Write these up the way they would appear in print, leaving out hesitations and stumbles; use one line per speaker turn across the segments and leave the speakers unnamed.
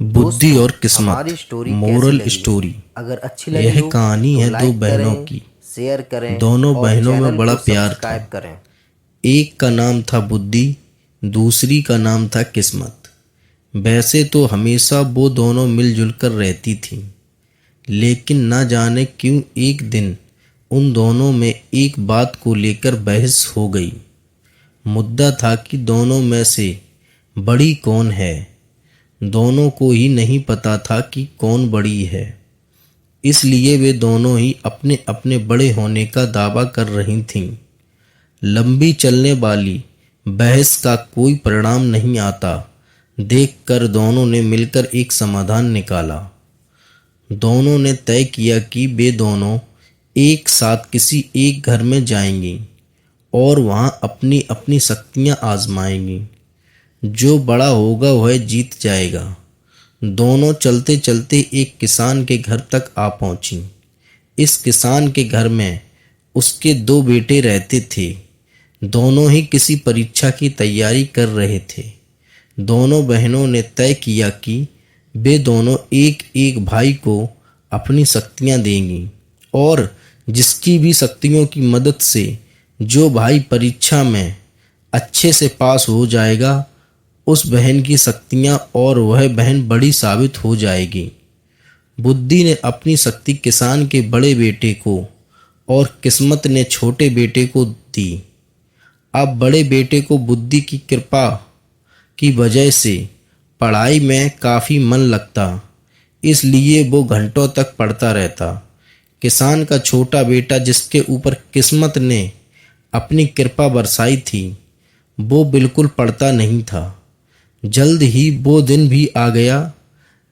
बुद्धि और किस्मत।
हमारी स्टोरी कैसी
मोरल
लगी?
स्टोरी।
अगर अच्छी लगी
यह
हो
कहानी
तो
है दो
लाइक
बहनों
करें,
की।
शेयर करें
दोनों
और
बहनों में
चैनल
बड़ा
को
प्यार था।
सब्सक्राइब करें।
एक का नाम था बुद्धि, दूसरी का नाम था किस्मत। वैसे तो हमेशा वो दोनों मिलजुल कर रहती थीं, लेकिन न जाने क्यों एक दिन उन दोनों में एक बात को लेकर बहस हो गई। मुद्दा था कि दोनों में से बड़ी कौन है। दोनों को ही नहीं पता था कि कौन बड़ी है, इसलिए वे दोनों ही अपने अपने बड़े होने का दावा कर रही थीं। लंबी चलने वाली बहस का कोई परिणाम नहीं आता देखकर दोनों ने मिलकर एक समाधान निकाला। दोनों ने तय किया कि वे दोनों एक साथ किसी एक घर में जाएंगी और वहां अपनी अपनी शक्तियां आजमाएंगी। जो बड़ा होगा वह जीत जाएगा। दोनों चलते चलते एक किसान के घर तक आ पहुंची। इस किसान के घर में उसके दो बेटे रहते थे। दोनों ही किसी परीक्षा की तैयारी कर रहे थे। दोनों बहनों ने तय किया कि वे दोनों एक एक भाई को अपनी शक्तियां देंगी और जिसकी भी शक्तियों की मदद से जो भाई परीक्षा में अच्छे से पास हो जाएगा, उस बहन की शक्तियां और वह बहन बड़ी साबित हो जाएगी। बुद्धि ने अपनी शक्ति किसान के बड़े बेटे को और किस्मत ने छोटे बेटे को दी। अब बड़े बेटे को बुद्धि की कृपा की वजह से पढ़ाई में काफ़ी मन लगता, इसलिए वो घंटों तक पढ़ता रहता। किसान का छोटा बेटा, जिसके ऊपर किस्मत ने अपनी कृपा बरसाई थी, वो बिल्कुल पढ़ता नहीं था। जल्द ही वो दिन भी आ गया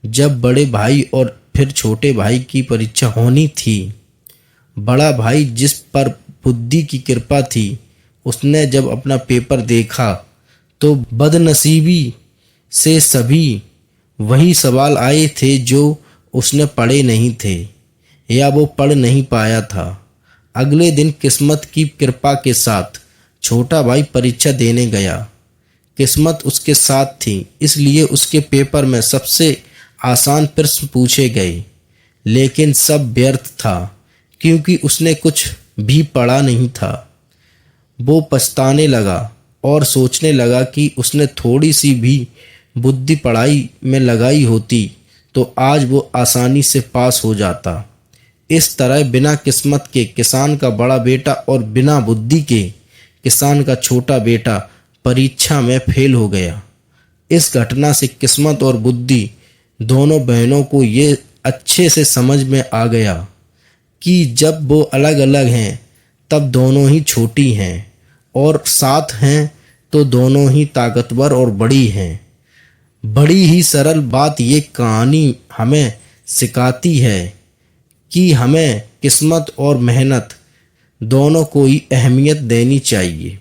जब बड़े भाई और फिर छोटे भाई की परीक्षा होनी थी। बड़ा भाई, जिस पर बुद्धि की कृपा थी, उसने जब अपना पेपर देखा तो बदनसीबी से सभी वही सवाल आए थे जो उसने पढ़े नहीं थे या वो पढ़ नहीं पाया था। अगले दिन किस्मत की कृपा के साथ छोटा भाई परीक्षा देने गया। किस्मत उसके साथ थी, इसलिए उसके पेपर में सबसे आसान प्रश्न पूछे गए, लेकिन सब व्यर्थ था क्योंकि उसने कुछ भी पढ़ा नहीं था। वो पछताने लगा और सोचने लगा कि उसने थोड़ी सी भी बुद्धि पढ़ाई में लगाई होती तो आज वो आसानी से पास हो जाता। इस तरह बिना किस्मत के किसान का बड़ा बेटा और बिना बुद्धि के किसान का छोटा बेटा परीक्षा में फेल हो गया। इस घटना से किस्मत और बुद्धि दोनों बहनों को ये अच्छे से समझ में आ गया कि जब वो अलग अलग हैं तब दोनों ही छोटी हैं और साथ हैं तो दोनों ही ताकतवर और बड़ी हैं। बड़ी ही सरल बात ये कहानी हमें सिखाती है कि हमें किस्मत और मेहनत दोनों को ही अहमियत देनी चाहिए।